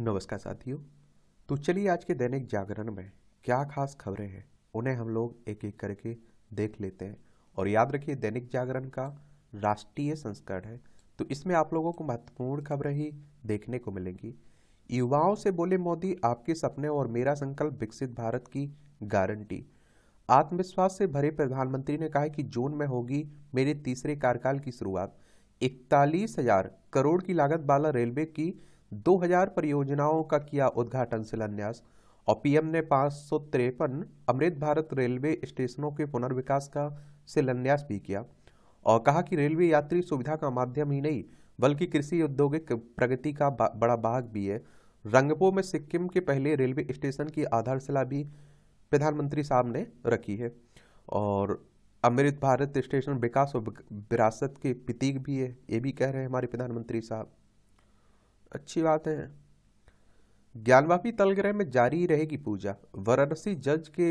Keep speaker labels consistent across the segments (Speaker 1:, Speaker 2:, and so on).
Speaker 1: नमस्कार साथियों। तो चलिए आज के दैनिक जागरण में क्या खास खबरें हैं उन्हें हम लोग एक एक करके देख लेते हैं। और याद रखिए दैनिक जागरण का राष्ट्रीय संस्करण है, तो इसमें आप लोगों को महत्वपूर्ण खबरें ही देखने को मिलेंगी। युवाओं से बोले मोदी, आपके सपने और मेरा संकल्प विकसित भारत की गारंटी। आत्मविश्वास से भरे प्रधानमंत्री ने कहा है कि जून में होगी मेरे तीसरे कार्यकाल की शुरुआत। 41,000 करोड़ की लागत वाला रेलवे की 2,000 परियोजनाओं का किया उद्घाटन शिलान्यास। और पीएम ने 553 अमृत भारत रेलवे स्टेशनों के पुनर्विकास का शिलान्यास भी किया और कहा कि रेलवे यात्री सुविधा का माध्यम ही नहीं बल्कि कृषि औद्योगिक प्रगति का बड़ा भाग भी है। रंगपो में सिक्किम के पहले रेलवे स्टेशन की आधारशिला भी प्रधानमंत्री साहब ने रखी है। और अमृत भारत स्टेशन विकास और विरासत के प्रतीक भी है, ये भी कह रहे हैं हमारे प्रधानमंत्री साहब। अच्छी बात है। ज्ञानवापी तलगरह में जारी रहेगी पूजा। वाराणसी जज के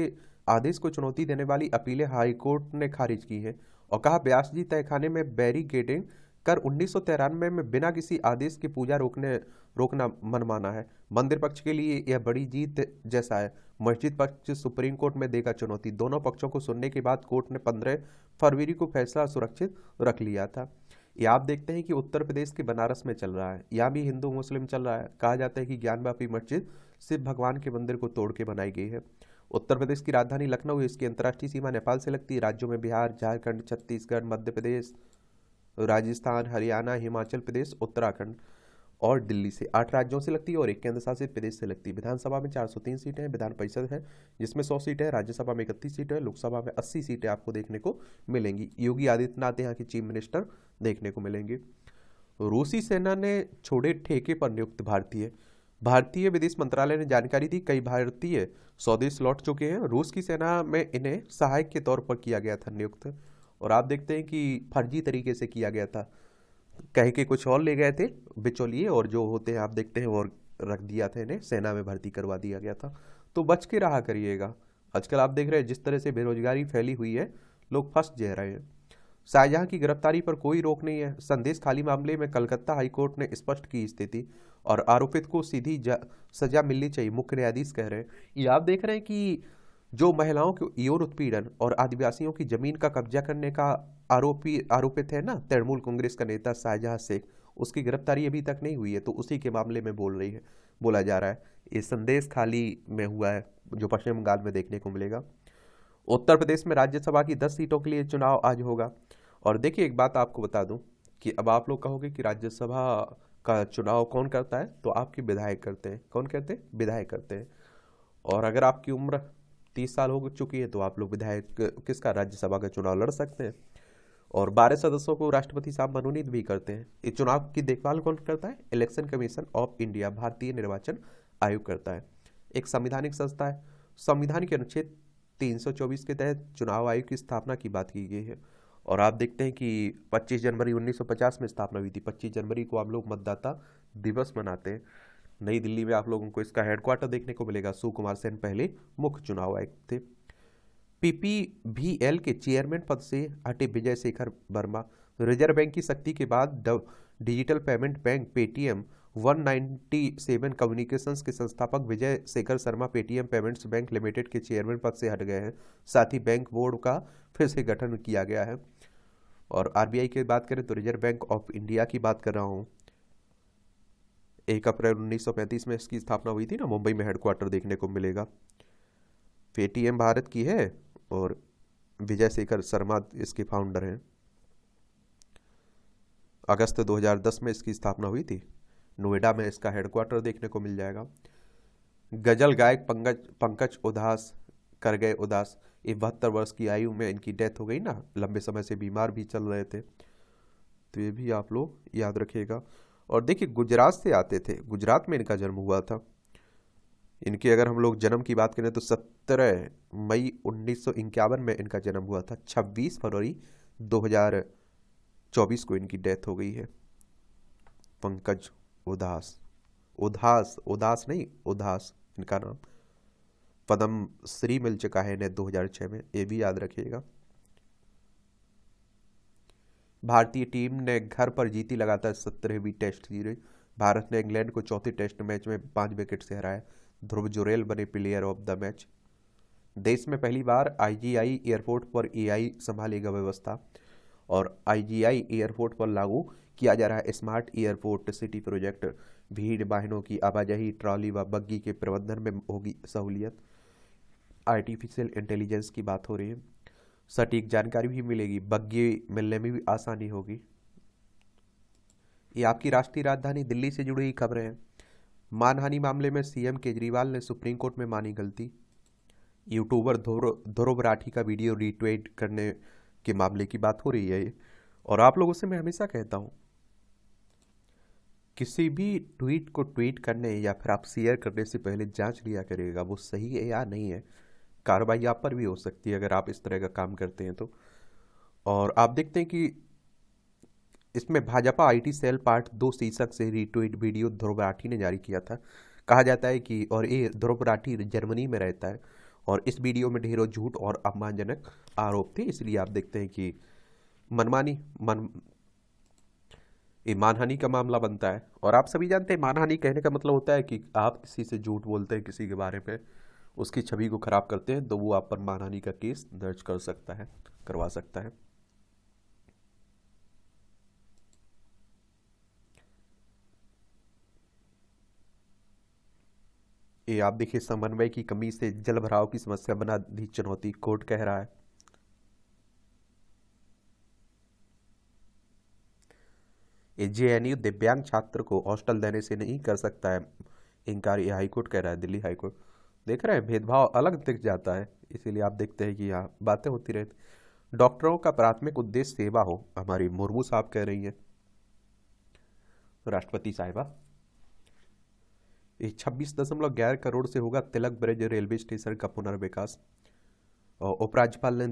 Speaker 1: आदेश को चुनौती देने वाली अपीलें हाईकोर्ट ने खारिज की है और कहा व्यास जी तहखाने में बैरिकेडिंग कर 1993 में बिना किसी आदेश के पूजा रोकना मनमाना है। मंदिर पक्ष के लिए यह बड़ी जीत जैसा है। मस्जिद पक्ष सुप्रीम कोर्ट में देगा चुनौती। दोनों पक्षों को सुनने के बाद कोर्ट ने 15 फरवरी को फैसला सुरक्षित रख लिया था। ये आप देखते हैं कि उत्तर प्रदेश के बनारस में चल रहा है, यहाँ भी हिंदू मुस्लिम चल रहा है। कहा जाता है कि ज्ञानवापी मस्जिद शिव भगवान के मंदिर को तोड़ के बनाई गई है। उत्तर प्रदेश की राजधानी लखनऊ है, इसकी अंतर्राष्ट्रीय सीमा नेपाल से लगती है। राज्यों में बिहार, झारखंड, छत्तीसगढ़, मध्य प्रदेश, राजस्थान, हरियाणा, हिमाचल प्रदेश, उत्तराखंड और दिल्ली से 8 राज्यों से लगती है और एक केंद्र शासित प्रदेश से लगती है। विधानसभा में 403 सीटें हैं, विधान परिषद है जिसमें 100 सीटें हैं, राज्यसभा में 31 सीटें हैं, लोकसभा में 80 सीटें आपको देखने को मिलेंगी। योगी आदित्यनाथ यहाँ के चीफ मिनिस्टर देखने को मिलेंगे। रूसी सेना ने छोड़े ठेके पर नियुक्त भारतीय। भारतीय विदेश मंत्रालय ने जानकारी दी कई भारतीय स्वदेश लौट चुके हैं। रूस की सेना में इन्हें सहायक के तौर पर किया गया था नियुक्त। और आप देखते हैं कि फर्जी तरीके से किया गया था, कह के कुछ और ले गए थे बिचौलिए, और जो होते हैं आप देखते हैं और रख दिया था, इन्हें सेना में भर्ती करवा दिया गया था। तो बच के रहा करिएगा। आजकल आप देख रहे हैं जिस तरह से बेरोजगारी फैली हुई है, लोग फंस जा रहे हैं। शाहजहां की गिरफ्तारी पर कोई रोक नहीं है। संदेश खाली मामले में कलकत्ता हाईकोर्ट ने स्पष्ट की स्थिति और आरोपित को सीधी सजा मिलनी चाहिए, मुख्य न्यायाधीश कह रहे हैं। ये आप देख रहे हैं कि जो महिलाओं के यौन उत्पीड़न और आदिवासियों की जमीन का कब्जा करने का आरोपित है ना, तृणमूल कांग्रेस का नेता शाहजहां शेख, उसकी गिरफ्तारी अभी तक नहीं हुई है, तो उसी के मामले में बोला जा रहा है। ये संदेश खाली में हुआ है जो पश्चिम बंगाल में देखने को मिलेगा। उत्तर प्रदेश में राज्यसभा की 10 सीटों के लिए चुनाव आज होगा। और देखिए एक बात आपको बता दूं कि अब आप लोग कहोगे कि राज्यसभा का चुनाव कौन करता है, तो आपके विधायक करते हैं। कौन करते हैं? विधायक करते हैं। और अगर आपकी उम्र 30 साल हो चुकी है तो आप लोग विधायक किसका राज्यसभा का चुनाव लड़ सकते हैं। और 12 सदस्यों को राष्ट्रपति साहब मनोनीत भी करते हैं। इस चुनाव की देखभाल कौन करता है? इलेक्शन कमीशन ऑफ इंडिया, भारतीय निर्वाचन आयोग करता है। एक संवैधानिक संस्था है। संविधान के अनुच्छेद 324 के तहत चुनाव आयोग की स्थापना की बात की गई है। और आप देखते हैं कि 25 जनवरी 1950 में स्थापना हुई थी। 25 जनवरी को आप लोग मतदाता दिवस मनाते हैं। नई दिल्ली में आप लोगों को इसका हेडक्वार्टर देखने को मिलेगा। सुकुमार सेन पहले मुख्य चुनाव आयुक्त थे। पीपीबीएल के चेयरमैन पद से हटे विजय शेखर वर्मा। रिजर्व बैंक की सख्ती के बाद digital payment bank Paytm 197 communications के संस्थापक Vijay Shekhar Sharma Paytm payments bank limited के चेयरमैन पद से हट गए हैं। साथ ही बैंक बोर्ड का फिर से गठन किया गया है। और आरबीआई की बात करें तो रिजर्व बैंक ऑफ इंडिया की बात कर रहा हूँ। 1 अप्रैल 1935 में इसकी स्थापना हुई थी ना, मुंबई में हेडक्वार्टर देखने को मिलेगा। पेटीएम भारत की है और विजय शेखर शर्मा इसके फाउंडर हैं। अगस्त 2010 में इसकी स्थापना हुई थी। नोएडा में इसका हेडक्वार्टर देखने को मिल जाएगा। गजल गायक पंकज उधास कर गए उदास। 72 वर्ष की आयु में इनकी डेथ हो गई ना, लंबे समय से बीमार भी चल रहे थे, तो ये भी आप लोग याद रखिएगा। और देखिए गुजरात से आते थे, गुजरात में इनका जन्म हुआ था। इनके अगर हम लोग जन्म की बात करें तो 17 मई 1951 में इनका जन्म हुआ था। 26 फरवरी 2024 को इनकी डेथ हो गई है। पंकज उदास, उदास उदास नहीं उदास इनका नाम। पद्म श्री मिल चुका है इन्हें 2006 में, ये भी याद रखिएगा। भारतीय टीम ने घर पर जीती लगातार 17वीं टेस्ट सीरीज। भारत ने इंग्लैंड को चौथे टेस्ट मैच में 5 विकेट से हराया। ध्रुव जुरैल बने प्लेयर ऑफ द मैच। देश में पहली बार आईजीआई एयरपोर्ट पर एआई संभालेगा व्यवस्था। और आईजीआई एयरपोर्ट पर लागू किया जा रहा है स्मार्ट एयरपोर्ट सिटी प्रोजेक्ट। भीड़ वाहनों की आवाजाही, ट्रॉली व बग्गी के प्रबंधन में होगी सहूलियत। आर्टिफिशियल इंटेलिजेंस की बात हो रही है, सटीक जानकारी भी मिलेगी, बग्गी मिलने में भी आसानी होगी। ये आपकी राष्ट्रीय राजधानी दिल्ली से जुड़ी हुई खबरें हैं। मानहानि मामले में सीएम केजरीवाल ने सुप्रीम कोर्ट में मानी गलती। यूट्यूबर ध्रुव राठी का वीडियो रीट्वीट करने के मामले की बात हो रही है ये। और आप लोगों से मैं हमेशा कहता हूं, किसी भी ट्वीट को ट्वीट करने या फिर आप शेयर करने से पहले जांच लिया करिएगा वो सही है या नहीं है। कार्रवाई आप पर भी हो सकती है अगर आप इस तरह का काम करते हैं तो। और आप देखते हैं कि इसमें भाजपा आईटी सेल पार्ट 2 शीर्षक से रीट्वीट वीडियो ध्रुव राठी ने जारी किया था। कहा जाता है कि और ये ध्रुव राठी जर्मनी में रहता है और इस वीडियो में ढेरों झूठ और अपमानजनक आरोप थे, इसलिए आप देखते हैं कि ये मानहानि का मामला बनता है। और आप सभी जानते हैं मानहानि कहने का मतलब होता है कि आप किसी से झूठ बोलते हैं, किसी के बारे में उसकी छवि को खराब करते हैं, तो वो आप पर मानहानि का केस दर्ज कर सकता है, करवा सकता है। ये आप देखिए, समन्वय की कमी से जल भराव की समस्या बना दी चुनौती, कोर्ट कह रहा है। ये जेएनयू दिव्यांग छात्र को हॉस्टल देने से नहीं कर सकता है इनकार, ये हाईकोर्ट कह रहा है, दिल्ली हाईकोर्ट। देख रहे हैं भेदभाव अलग दिख जाता है, इसीलिए आप देखते हैं कि यहाँ बातें होती रहती। डॉक्टरों का प्राथमिक उद्देश्य सेवा हो, हमारी मुर्मू साहब कह रही हैं, राष्ट्रपति साहिबा। ये 26.11 करोड़ से होगा तिलक ब्रिज रेलवे स्टेशन का पुनर्विकास। और उपराज्यपाल ने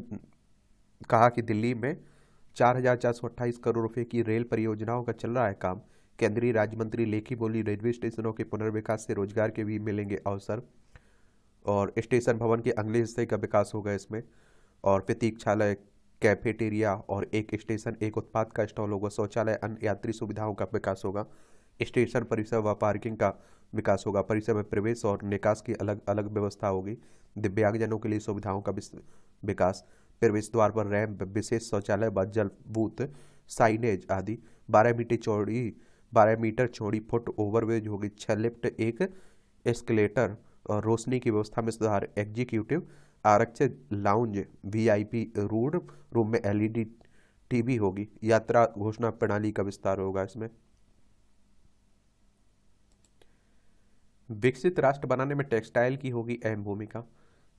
Speaker 1: कहा कि दिल्ली में 4,428 करोड़ रुपए की रेल परियोजनाओं का चल रहा है काम। केंद्रीय राज्य मंत्री लेखी बोली, रेलवे स्टेशनों के पुनर्विकास से रोजगार के भी मिलेंगे अवसर। और स्टेशन भवन के अगले हिस्से का विकास होगा इसमें। और प्रतीक्षालय, कैफेटेरिया और एक स्टेशन एक उत्पाद का स्टॉल होगा। शौचालय, अन्य यात्री सुविधाओं का विकास होगा। स्टेशन परिसर व पार्किंग का विकास होगा। परिसर में प्रवेश और निकास की अलग अलग व्यवस्था होगी। दिव्यांगजनों के लिए सुविधाओं का विकास, प्रवेश द्वार पर रैंप, विशेष शौचालय व जल बूथ, साइनेज आदि। 12 मीटर चौड़ी फुट ओवरब्रिज होगी। 6 लिफ्ट, एक एस्केलेटर और रोशनी की व्यवस्था में सुधार। एग्जीक्यूटिव आरक्षित लाउंज, वीआईपी रूम में एलईडी टीवी होगी। यात्रा घोषणा प्रणाली का विस्तार होगा इसमें। विकसित राष्ट्र बनाने में टेक्सटाइल की होगी अहम भूमिका।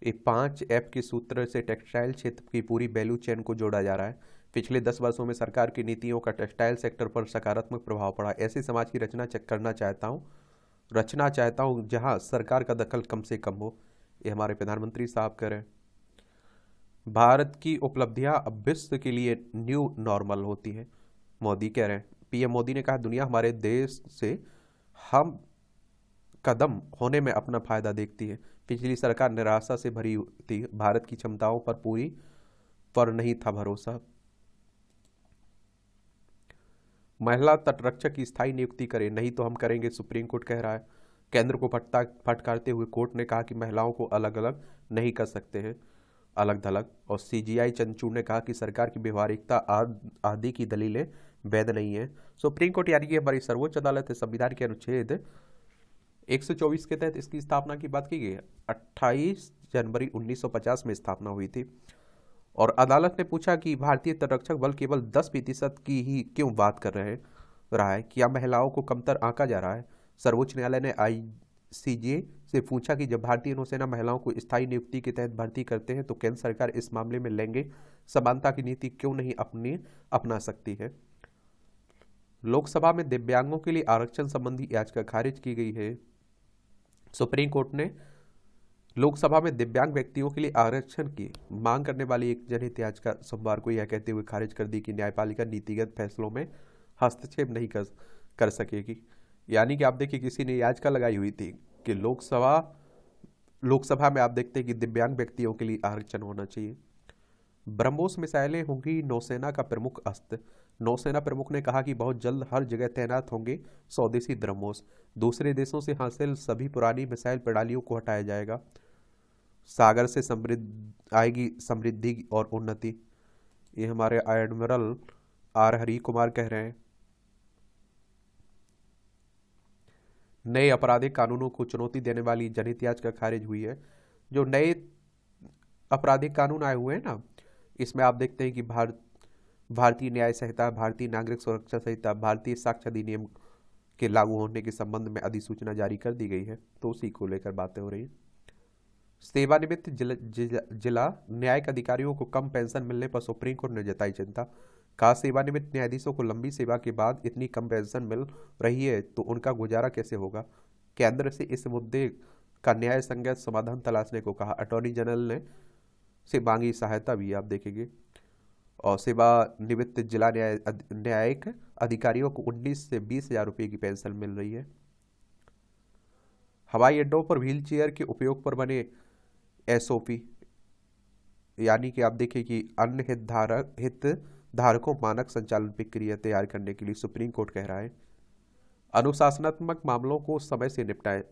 Speaker 1: ये 5 F के सूत्र से टेक्सटाइल क्षेत्र की पूरी वैल्यू चेन को जोड़ा जा रहा है। पिछले 10 वर्षों में सरकार की नीतियों का टेक्सटाइल सेक्टर पर सकारात्मक प्रभाव पड़ा। ऐसे समाज की रचना चाहता हूँ जहां सरकार का दखल कम से कम हो। ये हमारे प्रधानमंत्री साहब कह रहे हैं। भारत की उपलब्धियां अब विश्व के लिए न्यू नॉर्मल होती है, मोदी कह रहे हैं। पीएम मोदी ने कहा, दुनिया हमारे देश से हम कदम होने में अपना फायदा देखती है। पिछली सरकार निराशा से भरी थी, भारत की क्षमताओं पर नहीं था भरोसा। महिला तटरक्षक की स्थायी नियुक्ति करें, नहीं तो हम करेंगे, सुप्रीम कोर्ट कह रहा है। केंद्र को फटकारते हुए कोर्ट ने कहा कि महिलाओं को अलग अलग नहीं कर सकते हैं, अलग थलग। और सीजीआई चंद्रचूड़ ने कहा कि सरकार की व्यवहारिकता आदि की दलीलें वैध नहीं है। सुप्रीम कोर्ट यानी कि हमारी सर्वोच्च अदालत है, संविधान के अनुच्छेद 124 के तहत इसकी स्थापना की बात की गई है। 28 जनवरी 1950 में स्थापना हुई थी। और अदालत ने पूछा कि भारतीय तटरक्षक बल केवल 10% की ही क्यों बात कर रहा है, क्या महिलाओं को कमतर आंका जा रहा है। सर्वोच्च न्यायालय ने आईसीजे से पूछा कि जब भारतीय नौसेना महिलाओं को स्थायी नियुक्ति के तहत भर्ती करते हैं तो केंद्र सरकार इस मामले में लैंगिक समानता की नीति क्यों नहीं अपना सकती है। लोकसभा में दिव्यांगों के लिए आरक्षण संबंधी याचिका खारिज की गई है। सुप्रीम कोर्ट ने लोकसभा में दिव्यांग व्यक्तियों के लिए आरक्षण की मांग करने वाली एक जनहित याचिका सोमवार को यह कहते हुए खारिज कर दी कि न्यायपालिका नीतिगत फैसलों में हस्तक्षेप नहीं कर सकेगी। यानी कि आप देखिए, किसी ने याचिका लगाई हुई थी कि लोकसभा में आप देखते हैं कि दिव्यांग व्यक्तियों के लिए आरक्षण होना चाहिए। ब्रह्मोस मिसाइलें होंगी नौसेना का प्रमुख अस्त्र, नौसेना प्रमुख ने कहा कि बहुत जल्द हर जगह तैनात होंगे स्वदेशी ब्रह्मोस। दूसरे देशों से हासिल सभी पुरानी मिसाइल प्रणालियों को हटाया जाएगा। सागर से समृद्ध आएगी समृद्धि और उन्नति, ये हमारे एडमिरल आर हरि कुमार कह रहे हैं। नए आपराधिक कानूनों को चुनौती देने वाली जनहित याचिका खारिज हुई है। जो नए आपराधिक कानून आए हुए हैं ना, इसमें आप देखते हैं कि भारतीय न्याय संहिता, भारतीय नागरिक सुरक्षा संहिता, भारतीय साक्ष्य अधिनियम के लागू होने के संबंध में अधिसूचना जारी कर दी गई है, तो उसी को लेकर बातें हो रही हैं। सेवानिवृत्त जिला न्यायिक अधिकारियों को कम पेंशन मिलने पर सुप्रीम कोर्ट ने जताई चिंता। कहा, सेवानिवृत्त न्यायाधीशों को लंबी सेवा के बाद इतनी कम पेंशन मिल रही है तो उनका गुजारा कैसे होगा। केंद्र से इस मुद्दे का न्याय संगत समाधान तलाशने को कहा। अटॉर्नी जनरल ने से मांगी सहायता भी, आप देखेंगे। और सेवानिवृत्त जिला न्यायिक अधिकारियों को 19 से 20,000 रुपये की पेंशन मिल रही है। हवाई अड्डों पर व्हील चेयर के उपयोग पर बने एसओपी, यानी कि आप देखिए कि अन्य हितधारकों मानक संचालन प्रक्रिया तैयार करने के लिए सुप्रीम कोर्ट कह रहा है। अनुशासनात्मक मामलों को समय से निपटाएं।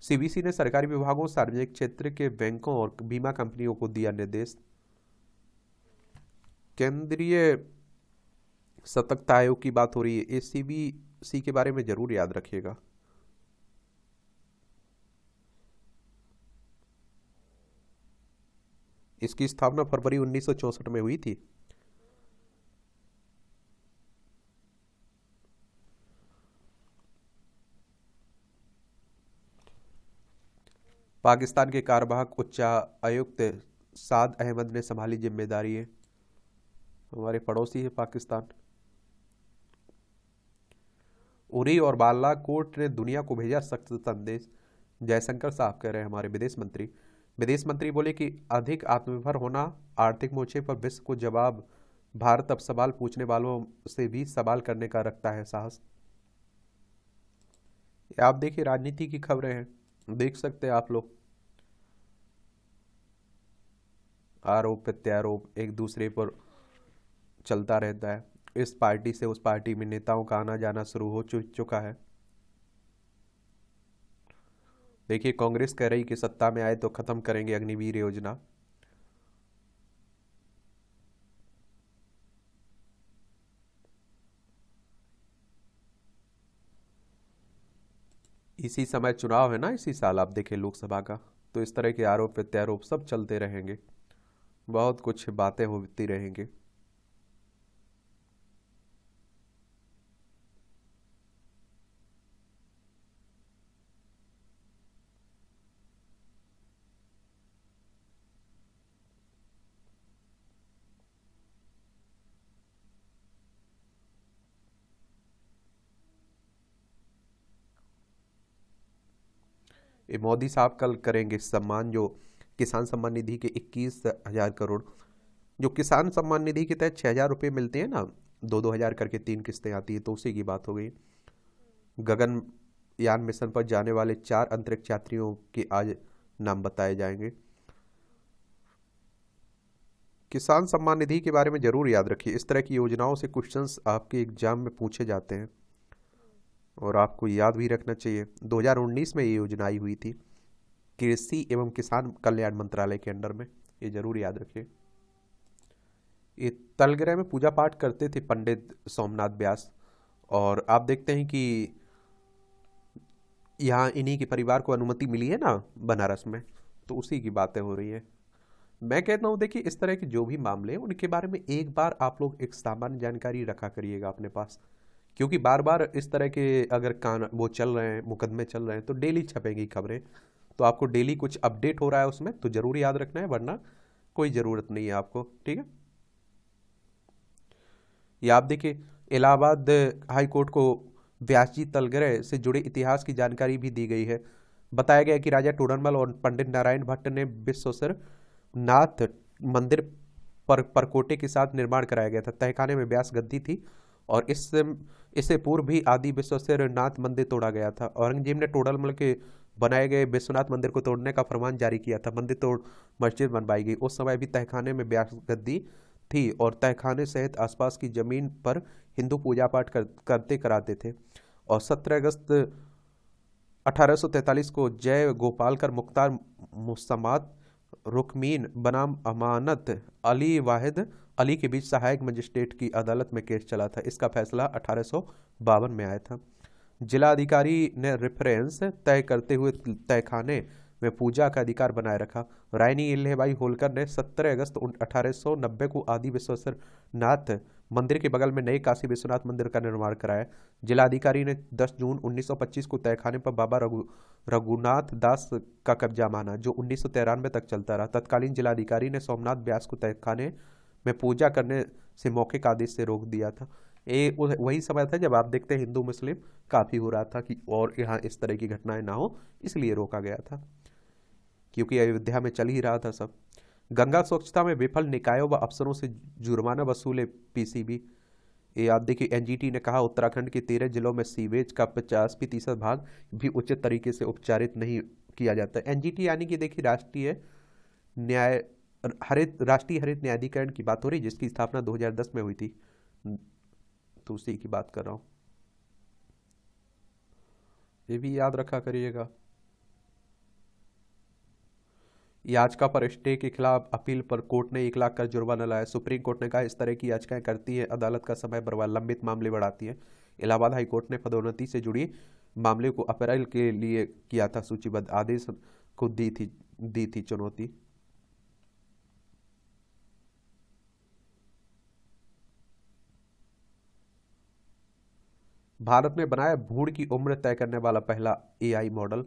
Speaker 1: सीबीसी ने सरकारी विभागों, सार्वजनिक क्षेत्र के बैंकों और बीमा कंपनियों को दिया निर्देश। केंद्रीय सतर्कता आयोग की बात हो रही है, सीबीसी के बारे में जरूर याद रखिएगा। इसकी स्थापना फरवरी 1964 में हुई थी। पाकिस्तान के कार्यवाहक उच्चायुक्त साद अहमद ने संभाली जिम्मेदारी है। हमारे पड़ोसी है पाकिस्तान। उरी और बालाकोट ने दुनिया को भेजा सख्त संदेश, जयशंकर साहब कह रहे हैं हमारे विदेश मंत्री बोले कि अधिक आत्मनिर्भर होना, आर्थिक मोर्चे पर विश्व को जवाब। भारत अब सवाल पूछने वालों से भी सवाल करने का रखता है साहस। आप देखिए राजनीति की खबरें हैं, देख सकते हैं आप लोग। आरोप प्रत्यारोप एक दूसरे पर चलता रहता है। इस पार्टी से उस पार्टी में नेताओं का आना जाना शुरू हो चुका है। देखिए, कांग्रेस कह रही कि सत्ता में आए तो खत्म करेंगे अग्निवीर योजना। इसी समय चुनाव है ना, इसी साल आप देखें लोकसभा का, तो इस तरह के आरोप प्रत्यारोप सब चलते रहेंगे, बहुत कुछ बातें होती रहेंगी। ये मोदी साहब कल करेंगे सम्मान, जो किसान सम्मान निधि के 21,000 करोड़, जो किसान सम्मान निधि के तहत 6,000 रुपये मिलते हैं ना, 2-2 हज़ार करके 3 किस्तें आती है, तो उसी की बात हो गई। गगनयान मिशन पर जाने वाले 4 अंतरिक्ष यात्रियों के आज नाम बताए जाएंगे। किसान सम्मान निधि के बारे में जरूर याद रखिए, इस तरह की योजनाओं से क्वेश्चंस आपके एग्जाम में पूछे जाते हैं और आपको याद भी रखना चाहिए। 2019 में ये योजना आई हुई थी, कृषि एवं किसान कल्याण मंत्रालय के अंडर में, ये जरूर याद रखिए। ये तलगरह में पूजा पाठ करते थे पंडित सोमनाथ व्यास, और आप देखते हैं कि यहाँ इन्हीं के परिवार को अनुमति मिली है ना बनारस में, तो उसी की बातें हो रही है। मैं कहता हूँ देखिए, इस तरह के जो भी मामले हैं उनके बारे में एक बार आप लोग एक सामान्य जानकारी रखा करिएगा अपने पास, क्योंकि बार बार इस तरह के अगर वो चल रहे हैं, मुकदमे चल रहे हैं, तो डेली छपेंगी खबरें, तो आपको डेली कुछ अपडेट हो रहा है उसमें, तो जरूर याद रखना है, वरना कोई ज़रूरत नहीं है आपको। ठीक है, ये आप देखिए इलाहाबाद हाई कोर्ट को व्यास जी तलगरह से जुड़े इतिहास की जानकारी भी दी गई है। बताया गया कि राजा टोडरमल और पंडित नारायण भट्ट ने विश्वेश्वर नाथ मंदिर परकोटे के साथ निर्माण कराया गया था। तहखाने में व्यास गद्दी थी और इससे पूर्व भी आदि विश्वेश्वर नाथ मंदिर तोड़ा गया था। औरंगजेब ने टोडरमल के बनाए गए विश्वनाथ मंदिर को तोड़ने का फरमान जारी किया था। मंदिर तोड़ मस्जिद बनवाई गई। उस समय भी तहखाने में व्यास गद्दी थी और तहखाने सहित आसपास की जमीन पर हिंदू पूजा पाठ करते कराते थे। और 17 अगस्त 1843 को जय गोपालकर, मुख्तार मुसम्मात, रुकमीन बनाम अमानत अली वाहिद अली के बीच सहायक मजिस्ट्रेट की अदालत में केस चला था। इसका फैसला 1852 में आया था। जिला अधिकारी ने रेफरेंस तय करते हुए तहखाने में पूजा का अधिकार बनाए रखा। रानी इल्हेबाई होलकर ने 17 अगस्त 1890 को आदि विश्वेश्वरनाथ मंदिर के बगल में नए काशी विश्वनाथ मंदिर का निर्माण कराया। जिलाधिकारी ने 10 जून 1925 को तहखाने पर बाबा रघुनाथ दास का कब्जा माना, जो 1993 तक चलता रहा। तत्कालीन जिलाधिकारी ने सोमनाथ व्यास को तहखाने में पूजा करने से मौखिक आदेश से रोक दिया था। ये वही समय था जब आप देखते हैं हिंदू मुस्लिम काफ़ी हो रहा था कि और यहाँ इस तरह की घटनाएं ना हो, इसलिए रोका गया था, क्योंकि अयोध्या में चल ही रहा था सब। गंगा स्वच्छता में विफल निकायों व अफसरों से जुर्माना वसूले पीसीबी। ये आप देखिए, एनजीटी ने कहा उत्तराखंड के 13 जिलों में सीवेज का 50% भाग भी उचित तरीके से उपचारित नहीं किया जाता। एनजीटी यानी कि देखिए राष्ट्रीय हरित न्यायाधिकरण की बात हो रही, जिसकी स्थापना 2010 में हुई थी, तो उसी की बात कर रहा हूं, ये भी याद रखा करिएगा। याचिका पर स्टे के खिलाफ अपील पर कोर्ट ने 1 लाख का जुर्माना लाया। सुप्रीम कोर्ट ने कहा इस तरह की याचिकाएं करती है अदालत का समय बर्बाद, लंबित मामले बढ़ाती है। इलाहाबाद हाई कोर्ट ने पदोन्नति से जुड़ी मामले को अप्रैल के लिए किया था सूचीबद्ध, आदेश को दी थी चुनौती। भारत में बनाया भ्रूण की उम्र तय करने वाला पहला एआई मॉडल।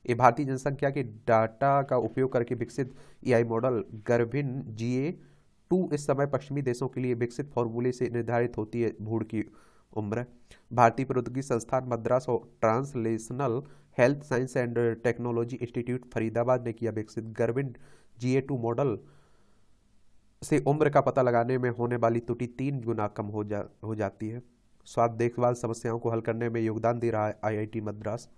Speaker 1: ये भारतीय जनसंख्या के डाटा का उपयोग करके विकसित एआई मॉडल गर्भिन GA2 इस समय पश्चिमी देशों के लिए विकसित फॉर्मूले से निर्धारित होती है भ्रूण की उम्र। भारतीय प्रौद्योगिकी संस्थान मद्रास और translational health science and technology institute Faridabad ने किया विकसित। गर्भिन GA2 मॉडल से उम्र का पता लगाने में होने वाली त्रुटि 3 गुना कम हो जाती है। स्वास्थ्य देखभाल समस्याओं को हल करने में योगदान दे रहा है IIT मद्रास।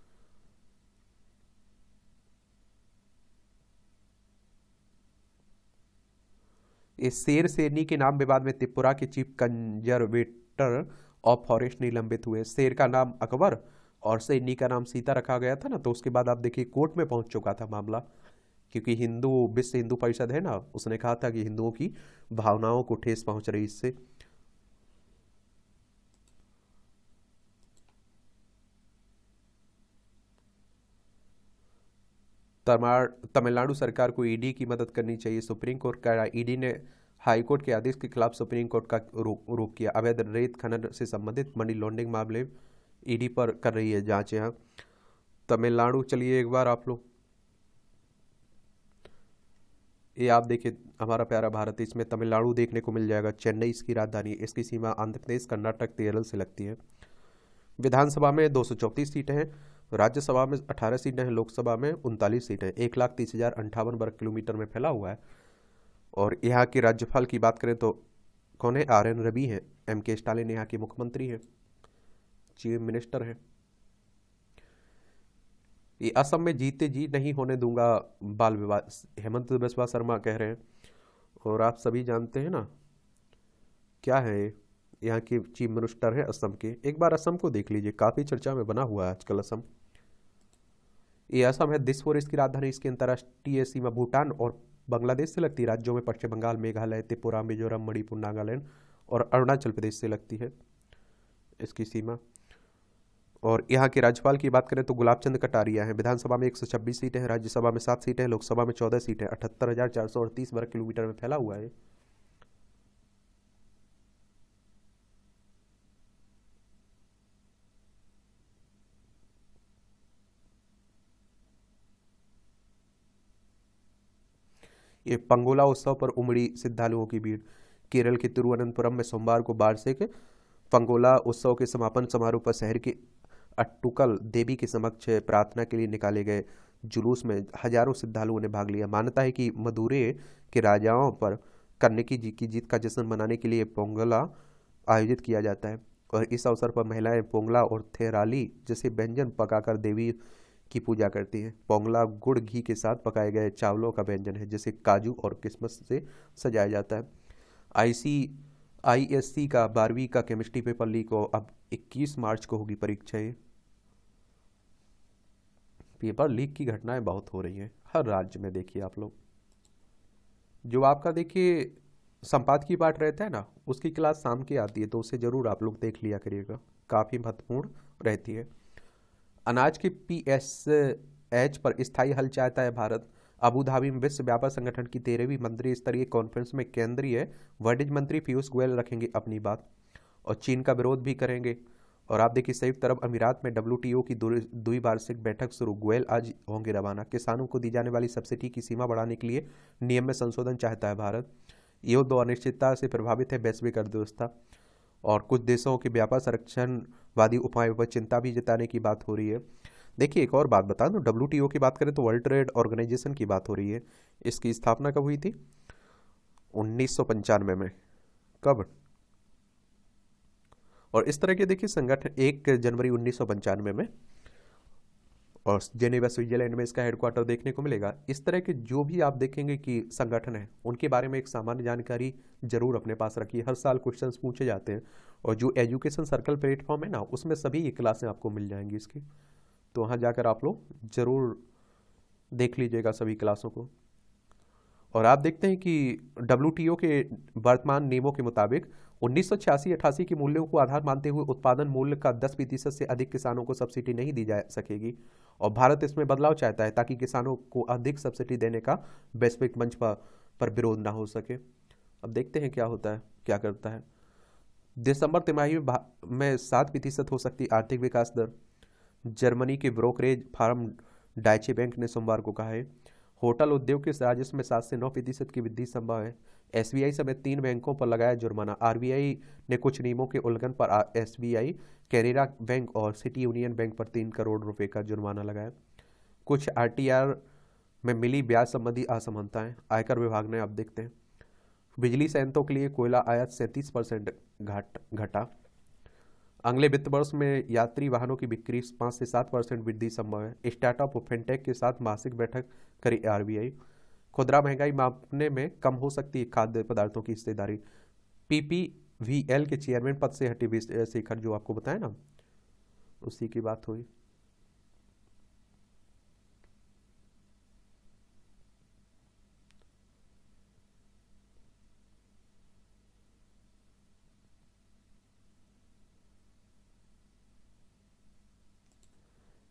Speaker 1: इस शेर शेरनी के नाम विवाद में त्रिपुरा के चीफ कंजर्वेटर ऑफ फॉरेस्ट निलंबित हुए। शेर का नाम अकबर और शेरनी का नाम सीता रखा गया था ना, तो उसके बाद आप देखिए कोर्ट में पहुंच चुका था मामला, क्योंकि विश्व हिंदू परिषद है ना, उसने कहा था कि हिंदुओं की भावनाओं को ठेस पहुंच रही इससे। तमिलनाडु सरकार को ईडी की मदद करनी चाहिए, सुप्रीम कोर्ट का राय। ईडी ने हाईकोर्ट के आदेश के खिलाफ सुप्रीम कोर्ट का रुख किया। अवैध रेत खनन से संबंधित मनी लॉन्ड्रिंग मामले ईडी पर कर रही है जांच। यहाँ तमिलनाडु चलिए एक बार आप लोग, ये आप देखिए हमारा प्यारा भारत, इसमें तमिलनाडु देखने को मिल जाएगा। चेन्नई इसकी राजधानी है। इसकी सीमा आंध्र प्रदेश, कर्नाटक, केरल से लगती है। विधानसभा में 234 सीटें हैं, राज्यसभा में 18 सीटें हैं, लोकसभा में 39 सीटें, 1,30,058 वर्ग किलोमीटर में फैला हुआ है। और यहाँ के राज्यपाल की बात करें तो कौन है? RN रवि हैं। MK स्टालिन यहाँ के मुख्यमंत्री हैं, चीफ मिनिस्टर हैं। ये असम में जीते जी नहीं होने दूंगा बाल विवाह, हेमंत बिस्वा शर्मा कह रहे हैं। और आप सभी जानते हैं ना क्या है, यहाँ के चीफ मिनिस्टर है असम के। एक बार असम को देख लीजिए, काफ़ी चर्चा में बना हुआ है आजकल असम। ये असम है, दिसपुर इसकी राजधानी। इसकी अंतर्राष्ट्रीय सीमा भूटान और बांग्लादेश से लगती है। राज्यों में पश्चिम बंगाल, मेघालय, त्रिपुरा, मिजोरम, मणिपुर, नागालैंड और अरुणाचल प्रदेश से लगती है इसकी सीमा। और यहाँ के राज्यपाल की बात करें तो गुलाब चंद कटारिया हैं। विधानसभा में 126 सीटें हैं, राज्यसभा में 7 सीटें हैं, लोकसभा में 14 सीटें, 78,438 वर्ग किलोमीटर में फैला हुआ है। ये पंगोला उत्सव पर उमड़ी श्रद्धालुओं की भीड़। केरल के तिरुवनंतपुरम में सोमवार को वार्षिक पंगोला उत्सव के समापन समारोह पर शहर के अट्टुकल देवी के समक्ष प्रार्थना के लिए निकाले गए जुलूस में हजारों श्रद्धालुओं ने भाग लिया। मान्यता है कि मदुरै के राजाओं पर कन्नकी जी की जीत का जश्न मनाने के लिए पोंगला आयोजित किया जाता है। और इस अवसर पर महिलाएं पोंगला और थेराली जैसे व्यंजन पकाकर देवी की पूजा करती हैं। पोंगला गुड़ घी के साथ पकाए गए चावलों का व्यंजन है, जिसे काजू और किशमिश से सजाया जाता है। ICISC का 12वीं का केमिस्ट्री पेपर लीक हो, अब 21 मार्च को होगी परीक्षा। ये पेपर लीक की घटनाएं बहुत हो रही हैं हर राज्य में। देखिए आप लोग, जो आपका देखिए संपादकीय पाठ रहता है ना, उसकी क्लास शाम की आती है, तो उसे जरूर आप लोग देख लिया करिएगा, काफ़ी महत्वपूर्ण रहती है। अनाज के PSH पर स्थायी हल चाहता है भारत। अबू धाबी में विश्व व्यापार संगठन की 13वीं मंत्री स्तरीय कॉन्फ्रेंस में केंद्रीय वाणिज्य मंत्री पीयूष गोयल रखेंगे अपनी बात, और चीन का विरोध भी करेंगे। और आप देखिए संयुक्त अरब अमीरात में WTO की द्विवार्षिक बैठक शुरू, गोयल आज होंगे रवाना। किसानों को दी जाने वाली सब्सिडी की सीमा बढ़ाने के लिए नियम में संशोधन चाहता है भारत। युद्ध और अनिश्चितता से प्रभावित है वैश्विक अर्थव्यवस्था, और कुछ देशों के व्यापार संरक्षणवादी उपायों पर चिंता भी जताने की बात हो रही है। देखिए एक और बात बता दूं, WTO की बात करें तो वर्ल्ड ट्रेड ऑर्गेनाइजेशन की बात हो रही है। इसकी स्थापना कब हुई थी? 1995 में। कब? और इस तरह के देखिए संगठन 1 जनवरी 1995 में, और जेनेवा स्विट्जरलैंड में इसका हेडक्वार्टर देखने को मिलेगा। इस तरह के जो भी आप देखेंगे कि संगठन है, उनके बारे में एक सामान्य जानकारी जरूर अपने पास रखिए। हर साल क्वेश्चंस पूछे जाते हैं, और जो एजुकेशन सर्कल प्लेटफॉर्म है ना, उसमें सभी ये क्लासें आपको मिल जाएंगी इसकी, तो वहाँ जाकर आप लोग जरूर देख लीजिएगा सभी क्लासों को। और आप देखते हैं कि WTO के वर्तमान नियमों के मुताबिक 1986-88 के मूल्यों को आधार मानते हुए उत्पादन मूल्य का 10% से अधिक किसानों को सब्सिडी नहीं दी जा सकेगी, और भारत इसमें बदलाव चाहता है ताकि किसानों को अधिक सब्सिडी देने का वैश्विक मंच पर विरोध ना हो सके। अब देखते हैं क्या होता है, क्या करता है। दिसंबर तिमाही में 7% हो सकती आर्थिक विकास दर, जर्मनी के ब्रोकरेज फार्म डाइचे बैंक ने सोमवार को कहा है। होटल उद्योग के राजस्व में 7 से 9% की वृद्धि संभव है। SBI समेत 3 बैंकों पर लगाया जुर्माना। RBI ने कुछ नियमों के उल्लंघन पर SBI, कैनरा बैंक और सिटी यूनियन बैंक पर 3 करोड़ रुपए का जुर्माना लगाया। कुछ RTR में मिली ब्याज संबंधी असमानताएं, आयकर विभाग ने, अब देखते हैं। बिजली संयंत्रों के लिए कोयला आयात 37% घटा। अगले वित्त वर्ष में यात्री वाहनों की बिक्री 5 से 7% वृद्धि संभव है। स्टार्टअप और फिनटेक के साथ मासिक बैठक करी RBI। खुदरा महंगाई मापने में कम हो सकती है खाद्य पदार्थों की हिस्सेदारी। PPVL के चेयरमैन पद से हटे शेखर, जो आपको बताया ना, उसी की बात हुई।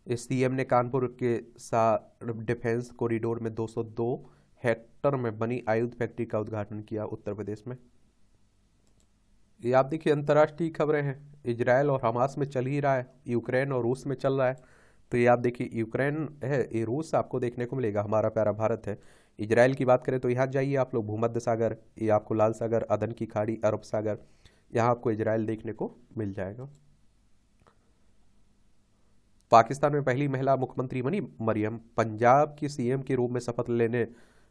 Speaker 1: CM ने कानपुर के डिफेंस कॉरिडोर में 202 हेक्टर में बनी आयुध फैक्ट्री का उद्घाटन किया, उत्तर प्रदेश में। ये आप देखिए अंतर्राष्ट्रीय खबरें हैं। इजरायल और हमास में चल ही रहा है, यूक्रेन और रूस में चल रहा है। तो ये आप देखिए यूक्रेन है, ये रूस आपको देखने को मिलेगा, हमारा प्यारा भारत है। इजरायल की बात करें तो यहाँ जाइए आप लोग, भूमध्य सागर, ये आपको लाल सागर, अदन की खाड़ी, अरब सागर, यहाँ आपको इजरायल देखने को मिल जाएगा। पाकिस्तान में पहली महिला मुख्यमंत्री बनी मरियम। पंजाब की CM के रूप में शपथ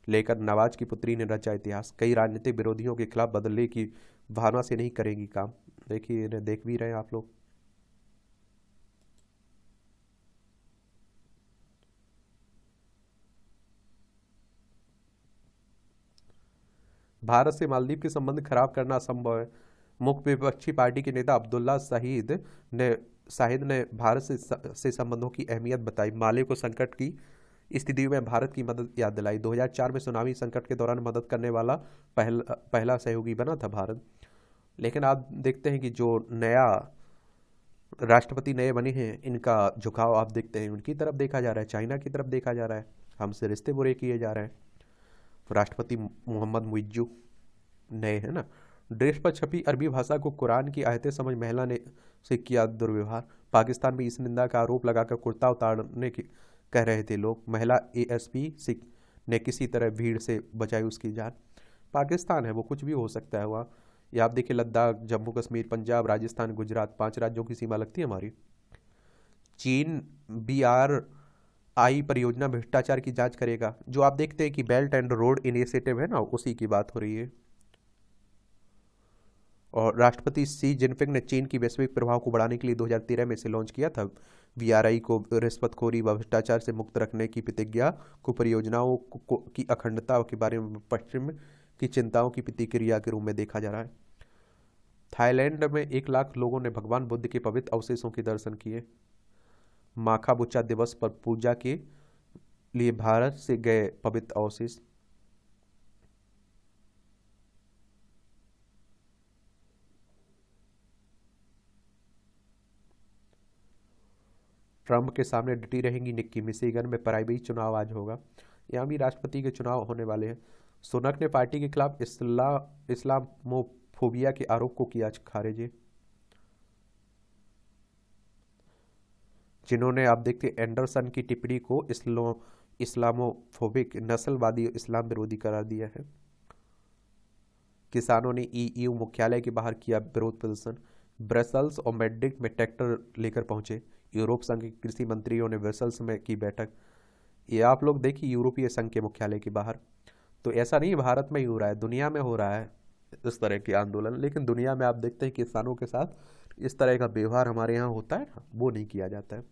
Speaker 1: लेकर नवाज की पुत्री ने रचा इतिहास। कई राजनीतिक विरोधियों के खिलाफ बदले की भावना से नहीं करेंगी काम। देखिए इन्हें देख भी रहे हैं आप लोग। भारत से मालदीव के संबंध खराब करना असंभव है। मुख्य विपक्षी पार्टी के नेता अब्दुल्ला शाहिद ने भारत से संबंधों की अहमियत बताई। माले को संकट की स्थिति में भारत की मदद याद दिलाई। 2004 में सुनामी संकट के दौरान मदद करने वाला पहला सहयोगी बना था भारत। लेकिन आप देखते हैं कि जो नया राष्ट्रपति नए बने हैं, इनका झुकाव आप देखते हैं उनकी तरफ देखा जा रहा है, चाइना की तरफ देखा जा रहा है, हमसे रिश्ते बुरे किए जा रहे हैं। राष्ट्रपति मोहम्मद मुइज्जू नए हैं ना। ड्रेस पर छपी अरबी भाषा को कुरान की आयतें समझ महिला ने से किया दुर्व्यवहार। पाकिस्तान में इस निंदा का आरोप लगाकर कुर्ता उतारने की कह रहे थे लोग। महिला ASP ने किसी तरह भीड़ से बचाई उसकी जान। पाकिस्तान है, वो कुछ भी हो सकता है वहाँ। ये आप देखिए लद्दाख, जम्मू कश्मीर, पंजाब, राजस्थान, गुजरात, 5 राज्यों की सीमा लगती है हमारी। चीन BRI परियोजना भ्रष्टाचार की जांच करेगा। जो आप देखते हैं कि बेल्ट एंड रोड इनिशिएटिव है ना, उसी की बात हो रही है। और राष्ट्रपति शी जिनपिंग ने चीन की वैश्विक प्रभाव को बढ़ाने के लिए 2013 में इसे लॉन्च किया था। BRI को रिश्वतखोरी व भ्रष्टाचार से मुक्त रखने की प्रतिज्ञा को परियोजनाओं की अखंडता के बारे में पश्चिम की चिंताओं की प्रतिक्रिया के रूप में देखा जा रहा है। थाईलैंड में 1 लाख लोगों ने भगवान बुद्ध के पवित्र अवशेषों के दर्शन किए। माखा बुच्चा दिवस पर पूजा के लिए भारत से गए पवित्र अवशेष। ट्रंप के सामने डटी रहेंगी निक्की, मिशिगन में प्राइमरी चुनाव आज होगा। यहाँ भी राष्ट्रपति के चुनाव होने वाले हैं। सुनक ने पार्टी के खिलाफ इस्लामोफोबिया के आरोप को किया खारिज। जिन्होंने आप देखते एंडरसन की टिप्पणी को इस्लामोफोबिक, नस्लवादी, इस्लाम विरोधी करार दिया है। किसानों ने ईयू मुख्यालय के बाहर किया विरोध प्रदर्शन। ब्रसल्स और मैड्रिड में ट्रैक्टर लेकर पहुंचे। यूरोप संघ के कृषि मंत्रियों ने ब्रसल्स में की बैठक। ये आप लोग देखिए यूरोपीय संघ के मुख्यालय के बाहर। तो ऐसा नहीं भारत में ही हो रहा है, दुनिया में हो रहा है इस तरह के आंदोलन। लेकिन दुनिया में आप देखते हैं किसानों के साथ इस तरह का व्यवहार हमारे यहाँ होता है ना, वो नहीं किया जाता है।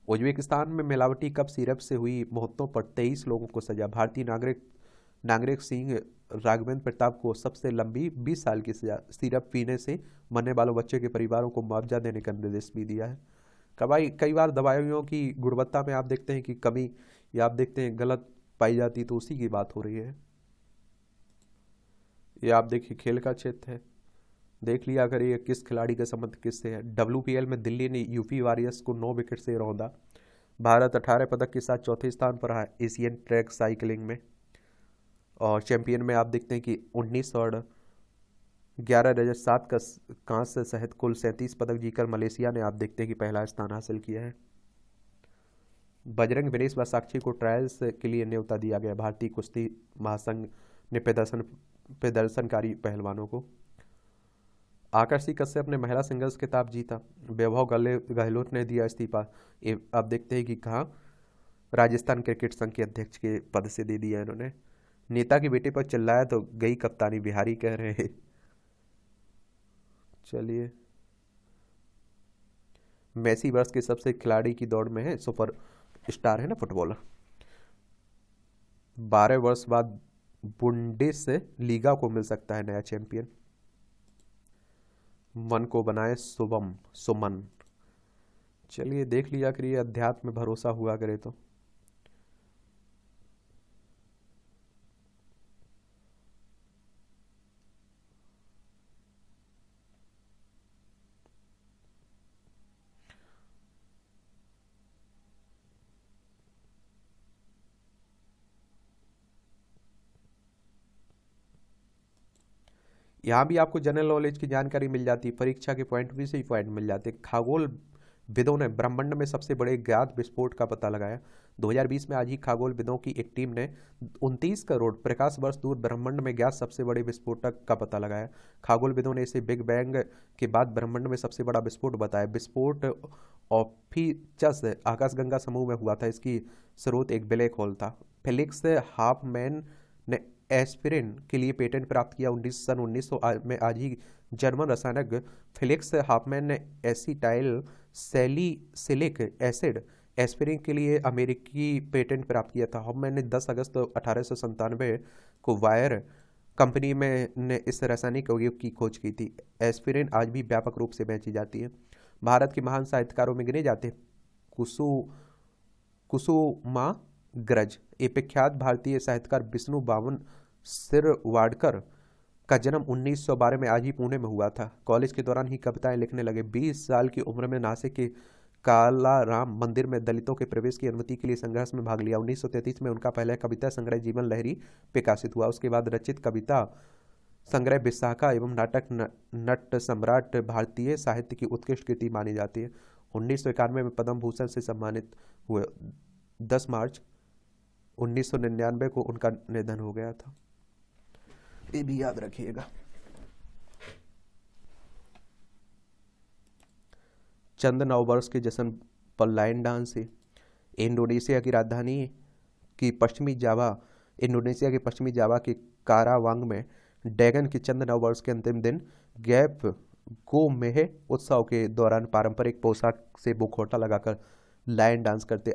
Speaker 1: उज्बेकिस्तान में मिलावटी कप सिरप से हुई मौतों पर 23 लोगों को सजा। भारतीय नागरिक सिंह राघवेंद्र प्रताप को सबसे लंबी 20 साल की सजा। सिरप पीने से मरने वालों बच्चे के परिवारों को मुआवजा देने का निर्देश भी दिया है। कई बार दवाइयों की गुणवत्ता में आप देखते हैं कि कमी या आप देखते हैं गलत पाई जाती, तो उसी की बात हो रही है। ये आप देखिए खेल का क्षेत्र है, देख लिया अगर ये किस खिलाड़ी का संबंध किससे है। WPL में दिल्ली ने यूपी वॉरियर्स को 9 विकेट से रौंदा। भारत 18 पदक के साथ चौथे स्थान पर है एशियन ट्रैक साइकिलिंग में। और चैंपियन में आप देखते हैं कि 19 और 11 रजत 7 का कांस्य सहित कुल 37 पदक जीतकर मलेशिया ने आप देखते हैं कि पहला स्थान हासिल किया है। बजरंग विनेश व साक्षी को ट्रायल्स के लिए न्योता दिया गया। भारतीय कुश्ती महासंघ ने प्रदर्शनकारी पहलवानों को। आकर्षि कश्यप ने महिला सिंगल्स खिताब जीता। वैभव गहलोत ने दिया इस्तीफा। आप देखते हैं कि कहाँ राजस्थान क्रिकेट संघ के अध्यक्ष के पद से दे दिया इन्होंने। नेता के बेटे पर चिल्लाया तो गई कप्तानी, बिहारी कह रहे हैं। चलिए, मेसी वर्ष के सबसे खिलाड़ी की दौड़ में है, सुपर स्टार है ना फुटबॉलर। 12 वर्ष बाद बुंडेस लीगा को मिल सकता है नया चैंपियन। मन को बनाए सुमन। चलिए देख लिया करिए, अध्यात्म में भरोसा हुआ करे तो। यहाँ भी आपको जनरल नॉलेज की जानकारी मिल जाती है, परीक्षा के पॉइंट भी से पॉइंट मिल जाते हैं। खगोल विदों ने ब्रह्मांड में सबसे बड़े ज्ञात विस्फोट का पता लगाया। 2020 में आज ही खगोल विदों की एक टीम ने 29 करोड़ प्रकाश वर्ष दूर ब्रह्मांड में ज्ञात सबसे बड़े विस्फोटक का पता लगाया। खगोल विदों ने इसे बिग बैंग के बाद ब्रह्मांड में सबसे बड़ा विस्फोट बताया। विस्फोट ऑफिचस आकाशगंगा समूह में हुआ था। इसकी स्रोत एक ब्लैक होल था। फेलिक्स हाफमैन ने एस्पिरिन के लिए पेटेंट प्राप्त किया। 1900 में आज ही जर्मन रसायनज्ञ फेलिक्स हाफमैन ने एसिटाइल सैलिसिलिक एसिड एस्पिरिन के लिए अमेरिकी पेटेंट प्राप्त किया था। हाफमैन ने 10 अगस्त 1897 को वायर कंपनी में ने इस रासायनिक अवयव की खोज की थी। एस्पिरिन आज भी व्यापक रूप से बेची जाती है। भारत के महान साहित्यकारों में गिने जाते हैं कुसुमाग्रज। एक प्रख्यात भारतीय साहित्यकार विष्णु बामन शिरवाडकर का जन्म 1912 में आज ही पुणे में हुआ था। कॉलेज के दौरान ही कविताएं लिखने लगे। 20 साल की उम्र में नासिक के कालाराम मंदिर में दलितों के प्रवेश की अनुमति के लिए संघर्ष में भाग लिया। 1933 में उनका पहला कविता संग्रह जीवन लहरी प्रकाशित हुआ। उसके बाद रचित कविता संग्रह विशाखा एवं नाटक नट सम्राट भारतीय साहित्य की उत्कृष्ट कृति मानी जाती है। 1991 में पद्म भूषण से सम्मानित हुए। 10 मार्च 1999 को उनका निधन हो गया था, ये भी याद रखिएगा। चंद नववर्ष के जश्न पर लायन डांस है। इंडोनेशिया की पश्चिमी जावा के कारावांग में डैगन के चंद नववर्ष के अंतिम दिन गैप गोमेह उत्सव के दौरान पारंपरिक पोशाक से मुखौटा लगाकर लायन डांस करते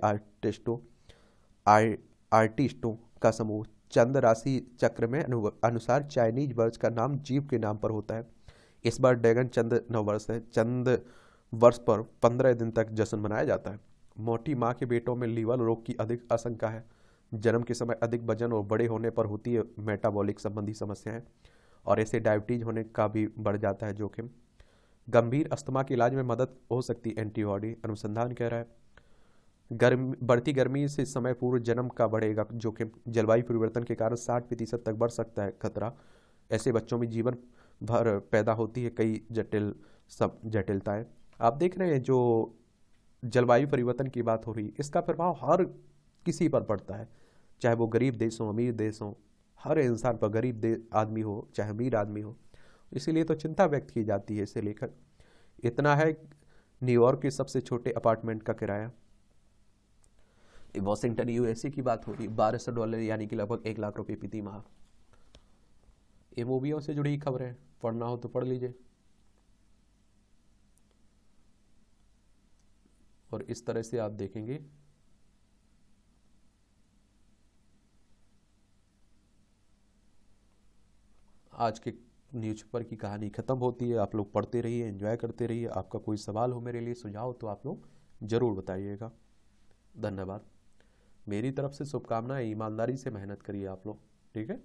Speaker 1: आर्टिस्टों का समूह चंद राशि चक्र में अनुसार चाइनीज वर्ष का नाम जीव के नाम पर होता है। इस बार ड्रैगन चंद नववर्ष है। चंद वर्ष पर 15 दिन तक जश्न मनाया जाता है। मोटी माँ के बेटों में लीवर रोग की अधिक आशंका है। जन्म के समय अधिक वजन और बड़े होने पर होती है मेटाबॉलिक संबंधी समस्याएं, और ऐसे डायबिटीज होने का भी बढ़ जाता है जोखिम। गंभीर अस्थमा के इलाज में मदद हो सकती है एंटीबॉडी, अनुसंधान कह रहा है। बढ़ती गर्मी से समय पूर्व जन्म का बढ़ेगा जोखिम। जलवायु परिवर्तन के कारण 60% तक बढ़ सकता है खतरा। ऐसे बच्चों में जीवन भर पैदा होती है कई जटिलताएं। आप देख रहे हैं जो जलवायु परिवर्तन की बात हो रही है, इसका प्रभाव हर किसी पर पड़ता है, चाहे वो गरीब देश हो अमीर देश हो, हर इंसान पर, गरीब आदमी हो चाहे अमीर आदमी हो। इसीलिए तो चिंता व्यक्त की जाती है इसे लेकर। इतना है न्यूयॉर्क के सबसे छोटे अपार्टमेंट का किराया। वॉशिंगटन यूएसए की बात हो रही, $1200 यानी कि लगभग 1 लाख रुपए प्रति माह। ये मूवियों से जुड़ी खबरें, पढ़ना हो तो पढ़ लीजिए। और इस तरह से आप देखेंगे आज के न्यूज़पेपर की कहानी खत्म होती है। आप लोग पढ़ते रहिए, एंजॉय करते रहिए। आपका कोई सवाल हो मेरे लिए, सुझाव, तो आप लोग जरूर बताइएगा। धन्यवाद। मेरी तरफ से शुभकामनाएं। ईमानदारी से मेहनत करिए आप लोग, ठीक है।